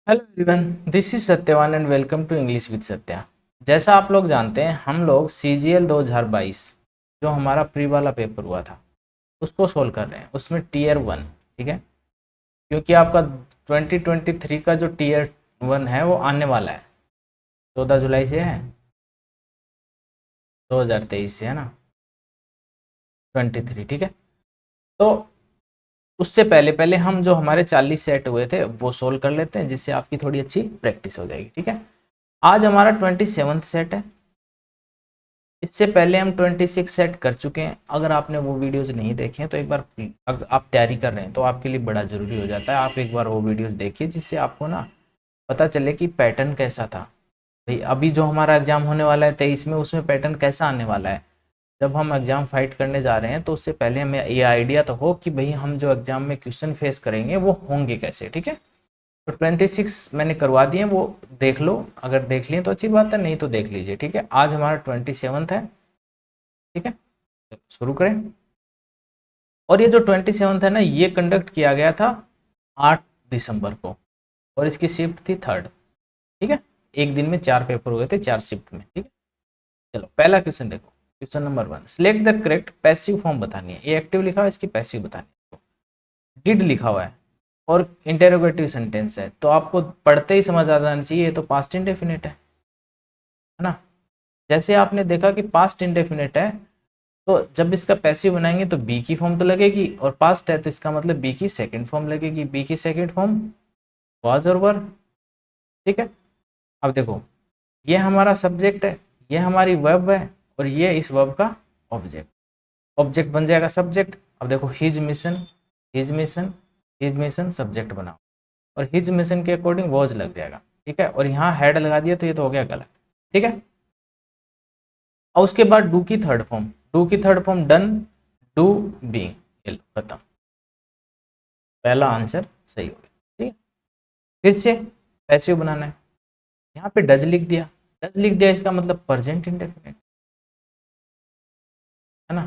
Hello everyone, this is Satyavan and welcome to English with Satya. जैसा आप लोग जानते हैं, हम लोग CGL 2022 जो हमारा प्री वाला पेपर हुआ था उसको सोल्व कर रहे हैं। उसमें टीयर 1, ठीक है, क्योंकि आपका 2023 का जो टीयर 1 है वो आने वाला है, 14 जुलाई से है, 2023 से है ना, 23, ठीक है। तो उससे पहले पहले हम जो हमारे 40 सेट हुए थे वो सोल्व कर लेते हैं, जिससे आपकी थोड़ी अच्छी प्रैक्टिस हो जाएगी, ठीक है। आज हमारा 27 सेट है। इससे पहले हम 26 सेट कर चुके हैं। अगर आपने वो वीडियोस नहीं देखे हैं तो एक बार, अगर आप तैयारी कर रहे हैं तो आपके लिए बड़ा ज़रूरी हो जाता है, आप एक बार वो वीडियोस देखिए, जिससे आपको ना पता चले कि पैटर्न कैसा था। भाई अभी जो हमारा एग्जाम होने वाला है 23 में, उसमें पैटर्न कैसा आने वाला है। जब हम एग्जाम फाइट करने जा रहे हैं तो उससे पहले हमें ये आइडिया तो हो कि भाई हम जो एग्जाम में क्वेश्चन फेस करेंगे वो होंगे कैसे, ठीक है। तो 26 मैंने करवा दिए, वो देख लो। अगर देख लिए तो अच्छी बात है, नहीं तो देख लीजिए, ठीक है। आज हमारा 27 है, ठीक है। शुरू करें। और ये जो 27 है ना, ये कंडक्ट किया गया था 8 दिसंबर को, और इसकी शिफ्ट थी 3rd, ठीक है। एक दिन में 4 पेपर हुए थे, 4 शिफ्ट में, ठीक है। चलो पहला क्वेश्चन देखो। Question number 1, select the correct passive form बतानी है। ये एक्टिव लिखा हुआ है, इसकी पैसिव बतानी है। डिड लिखा हुआ है और इंटेरोगेटिव सेंटेंस है, तो आपको पढ़ते ही समझ आ जाना चाहिए ये तो पास्ट इंडेफिनिट है ना। जैसे आपने देखा कि पास्ट इंडेफिनिट है, तो जब इसका पैसिव बनाएंगे तो बी की फॉर्म तो लगेगी, और पास्ट है तो इसका मतलब बी की सेकंड फॉर्म लगेगी। बी की सेकंड फॉर्म वाज और वर, ठीक है। अब देखो, ये हमारा सब्जेक्ट है, ये हमारी वर्ब है, और ये इस वर्ब का ऑब्जेक्ट। ऑब्जेक्ट बन जाएगा सब्जेक्ट। अब देखो, his mission, his mission, his mission subject बनाओ, और हिज मिशन के अकॉर्डिंग वॉज लग जाएगा, ठीक है। और यहाँ हेड लगा दिया तो ये तो हो गया गलत, ठीक है। और उसके बाद डू की थर्ड फॉर्म, डू की third form done, do, being, ये लो खत्म। पहला आंसर सही हो गया, ठीक है। फिर से पैसिव बनाना है। यहाँ पे डज लिख दिया, डज लिख दिया, इसका मतलब प्रेजेंट इंडेफिनिट है ना।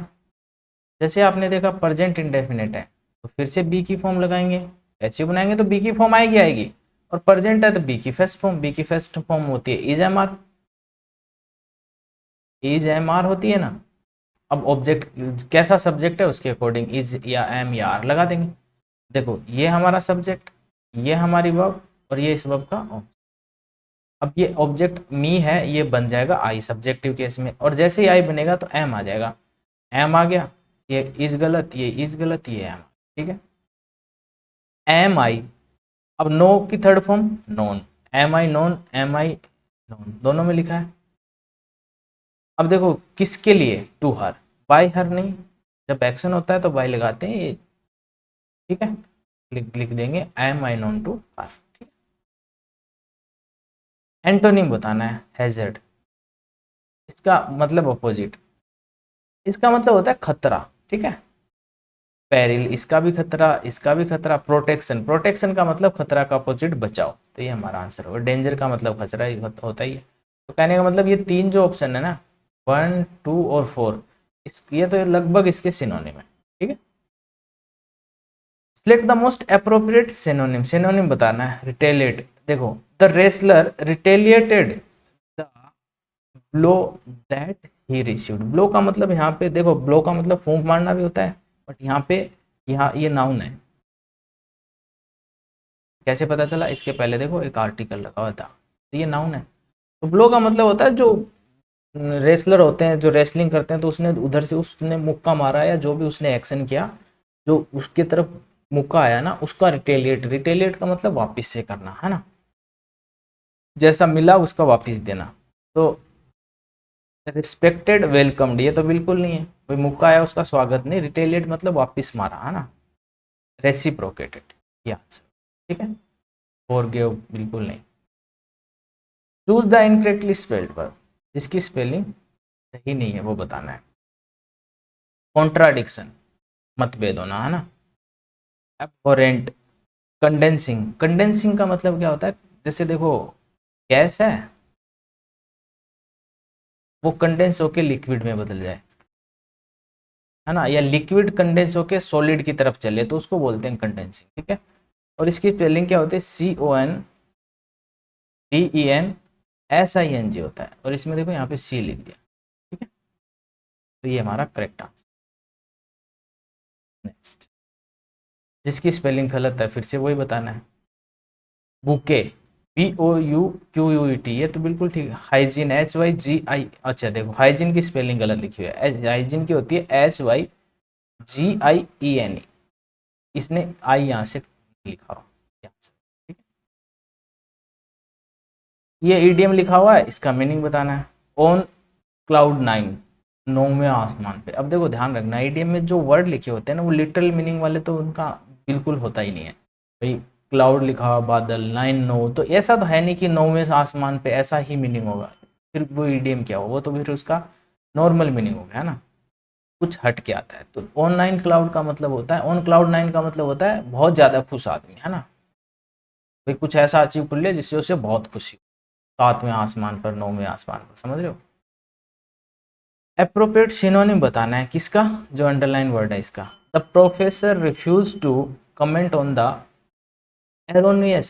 जैसे आपने देखा प्रेजेंट इंडेफिनिट है, तो फिर से बी की फॉर्म लगाएंगे। पैसिव बनाएंगे तो बी की फॉर्म आएगी आएगी, और प्रेजेंट है तो बी की फर्स्ट फॉर्म, बी की फर्स्ट फॉर्म होती है is am are, is am are होती है ना। अब ऑब्जेक्ट कैसा सब्जेक्ट है उसके अकॉर्डिंग इज या एम या आर लगा देंगे। देखो, ये हमारा सब्जेक्ट, ये हमारी वर्ब, और ये इस वर्ब का object। अब ये ऑब्जेक्ट मी है, ये बन जाएगा आई सब्जेक्टिव केस में, और जैसे ही आई बनेगा तो एम आ जाएगा। एम आ गया, ये इज गलत, ये इज गलत, ये एम, ठीक है। एम आई। अब नो की third form non, M I non, M I non, दोनों में लिखा है। अब देखो किसके लिए, टू हर, बाय हर नहीं। जब एक्शन होता है तो बाय लगाते हैं ये, ठीक है। लिख देंगे am I known to her. Antonym बताना है, हैजर्ड, इसका मतलब अपोजिट, इसका मतलब होता है खतरा, ठीक है। पेरिल, इसका भी खतरा, इसका भी खतरा। प्रोटेक्शन, प्रोटेक्शन का मतलब खतरा का अपोजिट बचाओ, तो ये हमारा आंसर होगा। डेंजर का मतलब खतरा ही होता ही है। तो कहने का मतलब ये तीन जो ऑप्शन है ना, 1, 2 और 4, इस ये तो लगभग इसके सिनोनिम है, ठीक है। Select the most appropriate synonym, synonym बताना है। रिटेलिएट, देखो the wrestler retaliated the blow that he received. Blow का मतलब यहाँ पे देखो, ब्लो का मतलब फूंक मारना भी होता है, बट यहाँ पे, यहाँ ये नाउन है। कैसे पता चला, इसके पहले देखो एक आर्टिकल लगा हुआ था, तो ये नाउन है। तो ब्लो का मतलब होता है जो रेसलर होते हैं, जो रेसलिंग करते हैं, तो उसने उधर से उसने मुक्का मारा, या जो भी उसने एक्शन किया, जो उसके तरफ मुक्का आया ना, उसका रिटेलिएट, रिटेलिएट का मतलब वापिस से करना है ना, जैसा मिला उसका वापिस देना। तो रिस्पेक्टेड वेलकम्ड, ये तो बिल्कुल नहीं है, कोई मुक्का आया उसका स्वागत नहीं। रिटेलिएट मतलब वापिस मारा है ना, रेसिप्रोकेटेड, ये आंसर, ठीक है। फॉरगिव बिल्कुल नहीं। Choose the incorrectly spelled verb, जिसकी स्पेलिंग सही नहीं है वो बताना है। कॉन्ट्राडिक्शन, मतभेद होना है ना। एब्होरेंट, कंडेंसिंग, कंडेंसिंग का मतलब क्या होता है, जैसे देखो गैस है, वो कंडेंस होके लिक्विड में बदल जाए, है ना, या लिक्विड कंडेंस होके सॉलिड की तरफ चले, तो उसको बोलते हैं कंडेंसिंग, ठीक है। और इसकी स्पेलिंग क्या होती है, CON DENSING होता है, और इसमें देखो यहाँ पे C लिख दिया, ठीक है। तो ये हमारा करेक्ट आंसर। नेक्स्ट, जिसकी स्पेलिंग गलत है फिर से वही बताना है। बुके, BOUQUET, ये तो बिल्कुल ठीक है। हाइजीन, HYGI, अच्छा देखो हाइजीन की स्पेलिंग गलत लिखी हुई है, हाइजीन की होती है HYGIENE, इसने आई यहाँ से लिखा हो यहाँ से, ठीक है। ये ईडीएम लिखा हुआ है, इसका मीनिंग बताना है। ऑन क्लाउड 9, नौवें आसमान पे। अब देखो ध्यान रखना, ईडीएम में जो वर्ड लिखे होते हैं ना वो लिटरल मीनिंग वाले तो उनका बिल्कुल होता ही नहीं है भाई। क्लाउड लिखा हुआ, बादल, 9 नौ, तो ऐसा तो है नहीं कि नौवें आसमान पे ऐसा ही मीनिंग होगा, फिर वो ईडीएम क्या होगा, वो तो फिर उसका नॉर्मल मीनिंग हो गया, है ना, कुछ हट के आता है। तो ऑनलाइन क्लाउड का मतलब होता है, ऑन क्लाउड 9 का मतलब होता है बहुत ज़्यादा खुश आदमी, है ना, भाई कुछ ऐसा अचीव कर लिया जिससे उसे बहुत खुशी हो, सातवें आसमान पर, नौवें आसमान पर, समझ रहे हो। अप्रोप्रिएट सिनोनिम बताना है किसका, जो अंडरलाइन वर्ड है इसका। The professor refuse to comment on the erroneous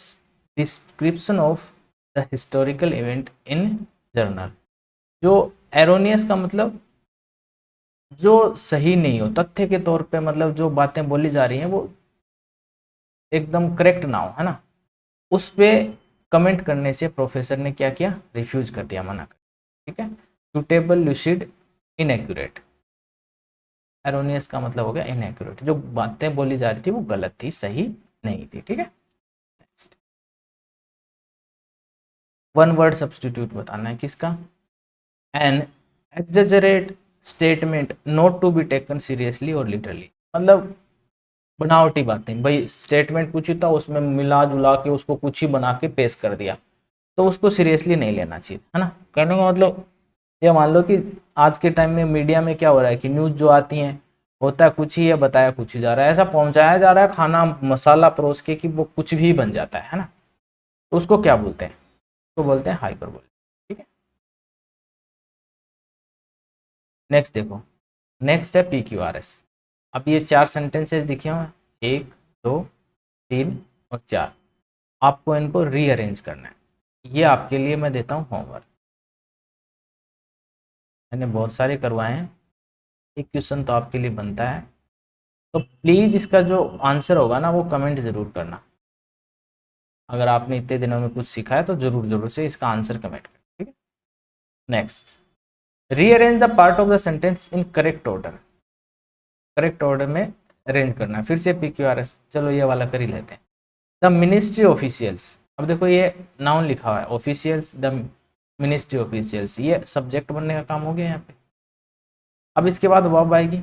description of the historical event in journal. जो एरोनियस का मतलब जो सही नहीं हो, तथ्य के तौर पे, मतलब जो बातें बोली जा रही हैं वो एकदम करेक्ट ना हो, है ना, उस पे कमेंट करने से प्रोफेसर ने क्या किया, रिफ्यूज कर दिया, मना कर, ठीक है। Suitable, lucid, inaccurate. एरोनियस का मतलब हो गया इनएक्यूरेट, जो बातें बोली जा रही थी वो गलत थी, सही नहीं थी, ठीक है। वन वर्ड सब्सटीट्यूट बताना है किसका। An exaggerate statement not to be taken seriously और लिटरली, मतलब बनावटी बातें, भाई स्टेटमेंट पूछी था उसमें मिला जुला के उसको कुछ ही बना के पेश कर दिया, तो उसको सीरियसली नहीं लेना चाहिए, है ना। कहने का मतलब ये मान लो कि आज के टाइम में मीडिया में क्या हो रहा है कि न्यूज़ जो आती हैं होता है कुछ ही है, बताया कुछ ही जा रहा है, ऐसा पहुंचाया जा रहा है खाना मसाला परोस के कि वो कुछ भी बन जाता है ना। तो उसको क्या बोलते हैं, उसको बोलते हैं हाइपरबोल, ठीक है। नेक्स्ट देखो, नेक्स्ट है PQRS। अब ये 4 सेंटेंसेस दिखे हुए हैं, 1 2 3 और 4, आपको इनको रीअरेंज करना है। ये आपके लिए मैं देता हूँ होमवर्क, मैंने बहुत सारे करवाए हैं, एक क्वेश्चन तो आपके लिए बनता है, तो प्लीज़ इसका जो आंसर होगा ना वो कमेंट ज़रूर करना। अगर आपने इतने दिनों में कुछ सीखा है तो ज़रूर ज़रूर से इसका आंसर कमेंट करें, ठीक है। Next, rearrange the part of the sentence in correct order, correct order में अरेंज करना है। फिर से PQRS, चलो ये वाला कर ही लेते हैं। द मिनिस्ट्री ऑफिशियल्स, अब देखो ये नाउन लिखा हुआ है, ऑफिशियल्स, द मिनिस्ट्री ऑफिशियल्स, ये सब्जेक्ट बनने का काम हो गया यहाँ पे। अब इसके बाद वर्ब आएगी,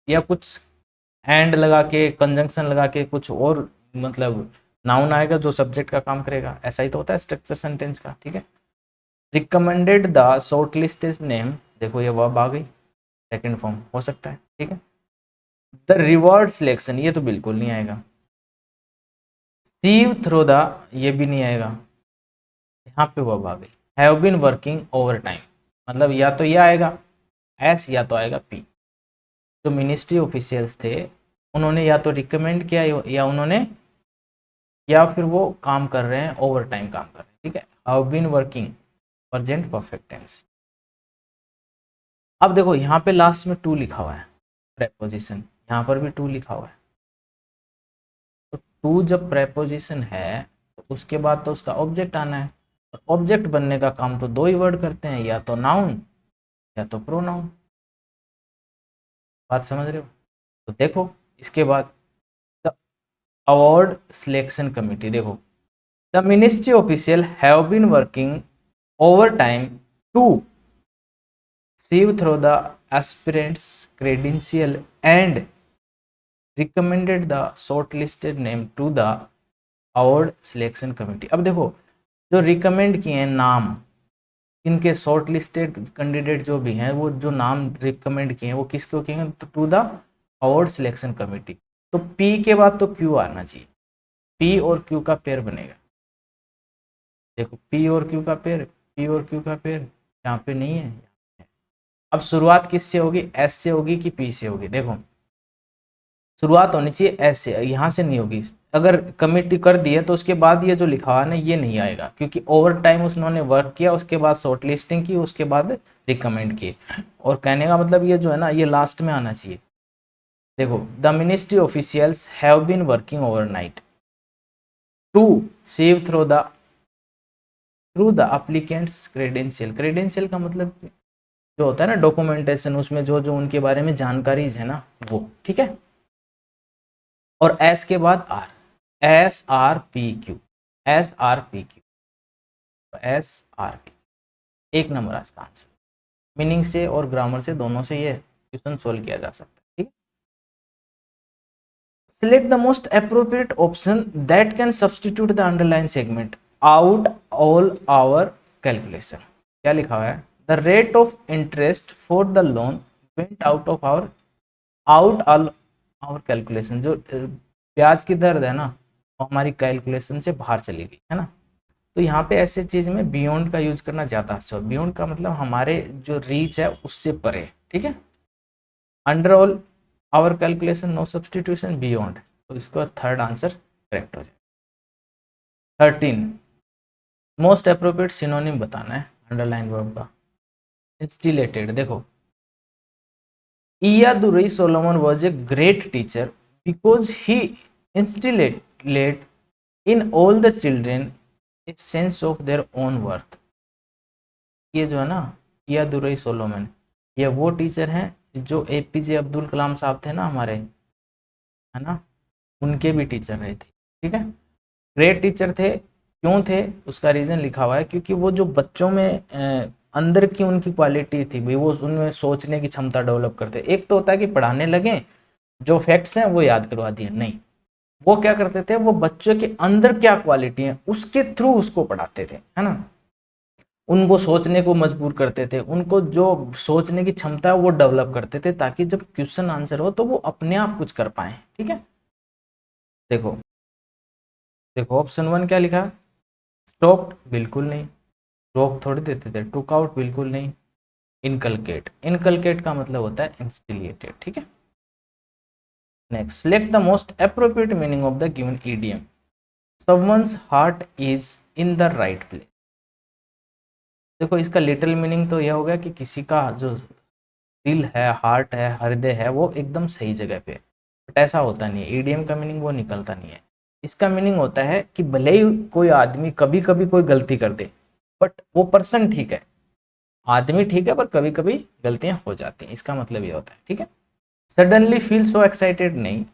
या कुछ एंड लगा के, कंजंक्शन लगा के कुछ और, मतलब नाउन आएगा जो सब्जेक्ट का काम करेगा, ऐसा ही तो होता है स्ट्रक्चर सेंटेंस का, ठीक है। Recommended the short listed name, देखो ये वर्ब आ गई, सेकंड फॉर्म हो सकता है, ठीक है। द रिवॉर्ड सिलेक्शन, ये तो बिल्कुल नहीं आएगा। सीव थ्रू द, ये भी नहीं आएगा। यहाँ पे वर्ब आ गई, have been working over time, मतलब या तो ये आएगा एस या तो आएगा पी। जो मिनिस्ट्री ऑफिशियल्स थे उन्होंने या तो रिकमेंड किया या उन्होंने, या फिर वो काम कर रहे हैं, ओवर टाइम काम कर रहे हैं, ठीक है। Have been working, present perfect tense. अब देखो यहाँ पे लास्ट में टू लिखा हुआ है, प्रेपोजिशन, यहाँ पर भी टू लिखा हुआ है। तो टू जब प्रेपोजिशन है तो उसके बाद तो उसका ऑब्जेक्ट आना है, और ऑब्जेक्ट बनने का काम तो दो ही वर्ड करते हैं, या तो नाउन या तो प्रोनाउन। बात समझ रहे हो। तो देखो इसके बाद द अवार्ड सिलेक्शन कमिटी, देखो the ministry official have been working over time to sieve through the aspirants credential and recommended the shortlisted name to the award selection committee। अब देखो जो रिकमेंड किए हैं नाम, इनके शॉर्ट लिस्टेड कैंडिडेट जो भी हैं, वो जो नाम रिकमेंड किए हैं वो किसको किए हैं, तो to the award selection committee. तो पी के बाद तो क्यू आना चाहिए, पी और क्यू का पेयर बनेगा। देखो पी और क्यू का पेयर, पी और क्यू का पेयर यहाँ पे नहीं है। अब शुरुआत किससे होगी, एस से होगी कि पी से होगी, देखो शुरुआत होनी चाहिए ऐसे, यहाँ से नहीं होगी। अगर कमिट कर दिए तो उसके बाद ये जो लिखा हुआ है ना ये नहीं आएगा, क्योंकि ओवर टाइम उसने वर्क किया, उसके बाद शॉर्ट लिस्टिंग की, उसके बाद रिकमेंड किए। और कहने का मतलब ये जो है ना ये लास्ट में आना चाहिए। देखो, the ministry officials have been working overnight to sieve through the applicants credential. Credential का मतलब जो होता है ना डॉक्यूमेंटेशन, उसमें जो जो उनके बारे में जानकारीज है ना वो, ठीक है। और एस के बाद आर, SRPQ, SRPQ, SRP, एक नंबर आज का आंसर। मीनिंग से और ग्रामर से दोनों से ये क्वेश्चन सोल्व किया जा सकता है, ठीक। Select the most appropriate option that can substitute the underlying segment out all our calculation। क्या लिखा हुआ है? The rate of interest for the loan went out all our calculation। जो ब्याज की दर है ना वो हमारी कैलकुलेशन से बाहर चली गई है ना। तो यहाँ पे ऐसे चीज में बियॉन्ड का यूज करना ज्यादा अच्छा है। बियॉन्ड का मतलब हमारे जो रीच है उससे परे, ठीक है। Under all our calculation, no substitution, beyond. तो इसका थर्ड आंसर करेक्ट हो जाए। 13, मोस्ट अप्रोप्रिएट सिनोनिम बताना है अंडरलाइन वर्ब का। इंस्टिलेटेड, देखो, Iyadurei Solomon was a great teacher because he instilled in all the children a sense of their own worth। ये जो है ना इयादुरई सोलोमन, ये वो टीचर हैं जो APJ अब्दुल कलाम साहब थे ना हमारे, है ना, उनके भी टीचर रहे थे, ठीक है। ग्रेट टीचर थे, क्यों थे उसका रीजन लिखा हुआ है, क्योंकि वो जो बच्चों में अंदर की उनकी क्वालिटी थी भाई, वो उनमें सोचने की क्षमता डेवलप करते। एक तो होता है कि पढ़ाने लगे, जो फैक्ट्स हैं वो याद करवा दिए, नहीं, वो क्या करते थे, वो बच्चों के अंदर क्या क्वालिटी है उसके थ्रू उसको पढ़ाते थे, है ना। उनको सोचने को मजबूर करते थे, उनको जो सोचने की क्षमता है वो डेवलप करते थे, ताकि जब क्वेश्चन आंसर हो तो वो अपने आप कुछ कर पाए, ठीक है। देखो देखो ऑप्शन 1 क्या लिखा, स्टॉप्ड, बिल्कुल नहीं। रोक थोड़ी देते थे। टुक आउट, बिल्कुल नहीं। इनकलकेट, इनकलकेट का मतलब होता है इंस्टिलेटेड, ठीक है। Next, select the most appropriate meaning of the given EDM. Someone's heart is in the right place. देखो इसका लिटिल मीनिंग तो यह हो गया कि किसी का जो दिल है, हार्ट है, हृदय है, वो एकदम सही जगह पे। बट ऐसा होता नहीं है, ईडीएम का मीनिंग वो निकलता नहीं है। इसका मीनिंग होता है कि भले ही कोई आदमी कभी कभी कोई गलती कर दे, बट वो पर्सन ठीक है, आदमी ठीक है, पर कभी कभी गलतियां हो जाती हैं, इसका मतलब ये होता है, ठीक है। सडनली फील सो एक्साइटेड, नहीं।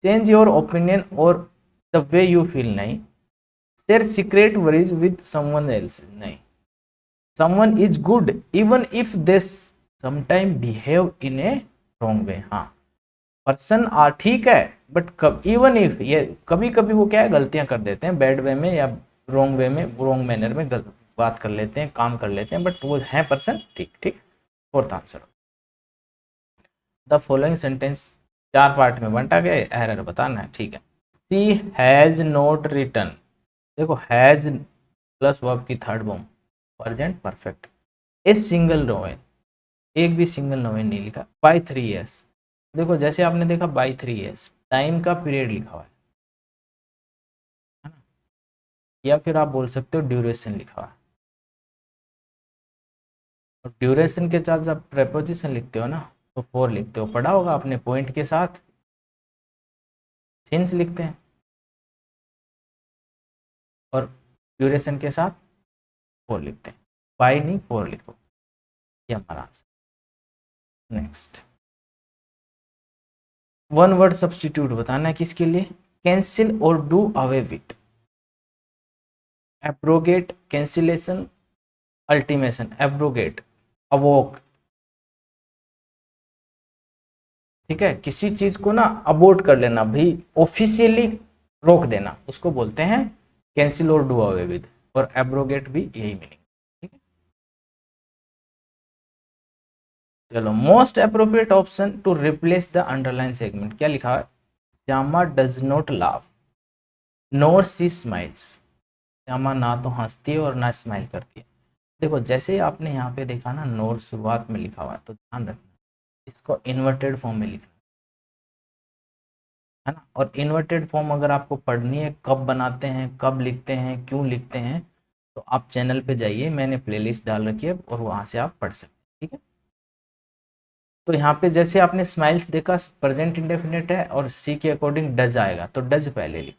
चेंज योर ओपिनियन और द वे यू फील, नहीं। Share secret worries with someone else, नहीं। Someone is good even if they sometime behave in a wrong way, हाँ, पर्सन आ ठीक है, बट कब even if, ये कभी कभी वो क्या है गलतियां कर देते हैं बैड वे में या रॉन्ग वे में, रॉन्ग मैनर में बात कर लेते हैं, काम कर लेते हैं, बट वो है पर्सन ठीक, ठीक। Fourth answer, the following sentence 4 part में बंटा गया, एरर बताना है, ठीक है। सी हैज नॉट रिटर्न, देखो हैज प्लस वर्ब की third form present perfect. A single novel, एक भी सिंगल नोवेल नहीं लिखा। बाय 3 years, देखो जैसे आपने देखा बाय 3 years टाइम का पीरियड लिखा हुआ है ना, या फिर आप बोल सकते हो ड्यूरेशन लिखा हुआ है। और ड्यूरेशन के साथ जब प्रेपोजिशन लिखते हो ना तो 4 लिखते हो, पढ़ा होगा अपने पॉइंट के साथ सिंस लिखते हैं, और ड्यूरेशन के साथ 4 लिखते हैं। बाय नहीं 4 लिखो, ये हमारा answer. Next, one word substitute बताना है किसके लिए, कैंसिल और do away with. Abrogate, cancellation, ultimation. Abrogate, evoke, ठीक है, किसी चीज को ना अबोर्ट कर लेना भाई, ऑफिशियली रोक देना, उसको बोलते हैं कैंसिल और डू अवे विद। और एब्रोगेट भी यही मीनिंग, ठीक है। चलो, most appropriate option to replace the underline segment, क्या लिखा है, Shyama does not laugh nor she smiles. Shyama ना तो हंसती है और ना स्माइल करती है। देखो जैसे आपने यहाँ पे देखा ना नोर शुरुआत में लिखा हुआ है, तो ध्यान रखना इसको इन्वर्टेड फॉर्म में लिखना, है ना। और इन्वर्टेड फॉर्म अगर आपको पढ़नी है, कब बनाते हैं, कब लिखते हैं, क्यों लिखते हैं, तो आप चैनल पे जाइए, मैंने प्लेलिस्ट डाल रखी है और वहाँ से आप पढ़ सकते हैं, ठीक है। तो यहाँ पे जैसे आपने स्माइल्स देखा, प्रेजेंट इंडेफिनिट है और सी के अकॉर्डिंग डज आएगा, तो डज पहले लिखो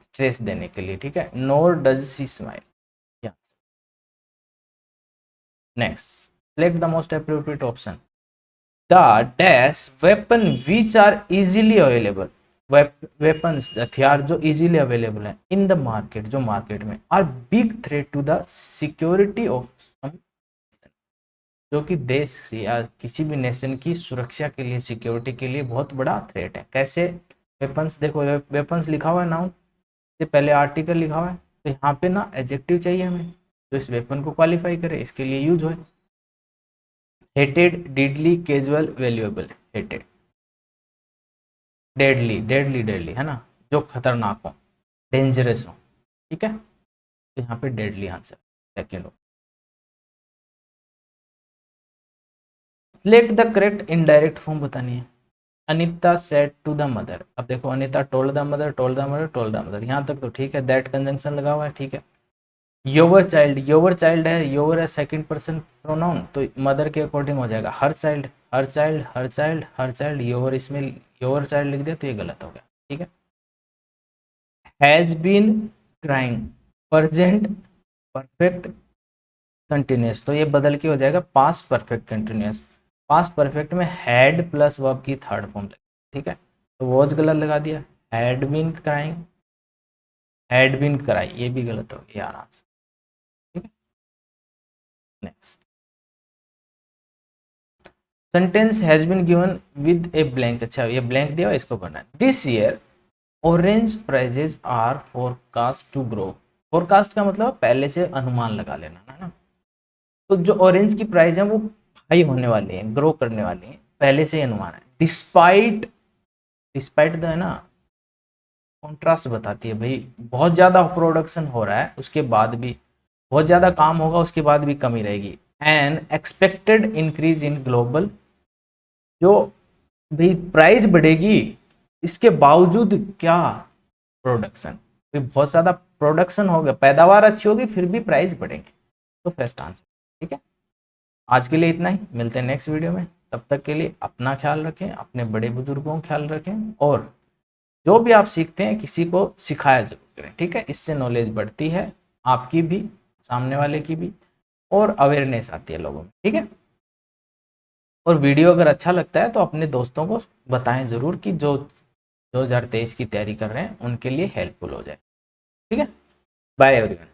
स्ट्रेस देने के लिए, ठीक है। Nor does she smile. Next, select the most appropriate option. The dash weapon which are easily available, weapons हथियार जो easily available है in the market, जो मार्केट में, are big threat to the security of some, जो कि देश या किसी भी नेशन की सुरक्षा के लिए, सिक्योरिटी के लिए बहुत बड़ा थ्रेट है। कैसे? वेपन्स देखो, वेपन्स लिखा हुआ है नाउन से पहले आर्टिकल लिखा हुआ है, तो यहाँ पे ना एडजेक्टिव चाहिए हमें तो इस वेपन को क्वालिफाई करे, इसके लिए यूज हो। Hated, deadly, casual, valuable. Hated, deadly, deadly, deadly है ना, जो खतरनाक हो, डेंजरस हो, ठीक है। तो यहाँ पे डेडली आंसर सेकेंड हो। Select the correct indirect form बतानी है। Anita said to the mother, अब देखो Anita told the mother, told the mother, told the mother, यहाँ तक तो ठीक है, दैट कंजंक्शन लगा हुआ है, ठीक है। योवर चाइल्ड है, योवर है सेकंड पर्सन प्रोनाउन, तो मदर के अकॉर्डिंग हो जाएगा her child, her child, her child, her child, योवर, इसमें योवर चाइल्ड लिख दिया तो ये गलत हो गया, ठीक है। Has been crying, present perfect continuous, तो ये बदल के हो जाएगा past perfect continuous. Past perfect में हैड प्लस वर्ब की थर्ड फॉर्म लगे, ठीक है, तो वॉज गलत लगा दिया, had been crying, had been cry, ये भी गलत हो गया यार आंसर, ठीक है। Next, sentence has been given with a blank, अच्छा ये ब्लैंक दिया इसको भरना है। This year orange prices are forecast to grow, forecast का मतलब पहले से अनुमान लगा लेना है ना, तो जो ऑरेंज की प्राइस है वो हाई होने वाली है, ग्रो करने वाली है, पहले से अनुमान है। डिस्पाइट, डिस्पाइट है ना, कॉन्ट्रास्ट बताती है भाई, बहुत ज्यादा प्रोडक्शन हो रहा है उसके बाद भी, बहुत ज्यादा काम होगा उसके बाद भी कमी रहेगी। And expected increase in global, जो भाई प्राइस बढ़ेगी इसके बावजूद क्या, प्रोडक्शन, बहुत ज्यादा प्रोडक्शन होगा, पैदावार अच्छी होगी फिर भी प्राइस बढ़ेंगे, तो फर्स्ट आंसर, ठीक है। आज के लिए इतना ही, मिलते हैं नेक्स्ट वीडियो में, तब तक के लिए अपना ख्याल रखें, अपने बड़े बुजुर्गों का ख्याल रखें, और जो भी आप सीखते हैं किसी को सिखाया जरूर करें, ठीक है, इससे नॉलेज बढ़ती है आपकी भी, सामने वाले की भी, और अवेयरनेस आती है लोगों में, ठीक है। और वीडियो अगर अच्छा लगता है तो अपने दोस्तों को बताएं जरूर कि जो 2023 की तैयारी कर रहे हैं उनके लिए हेल्पफुल हो जाए, ठीक है। Bye everyone.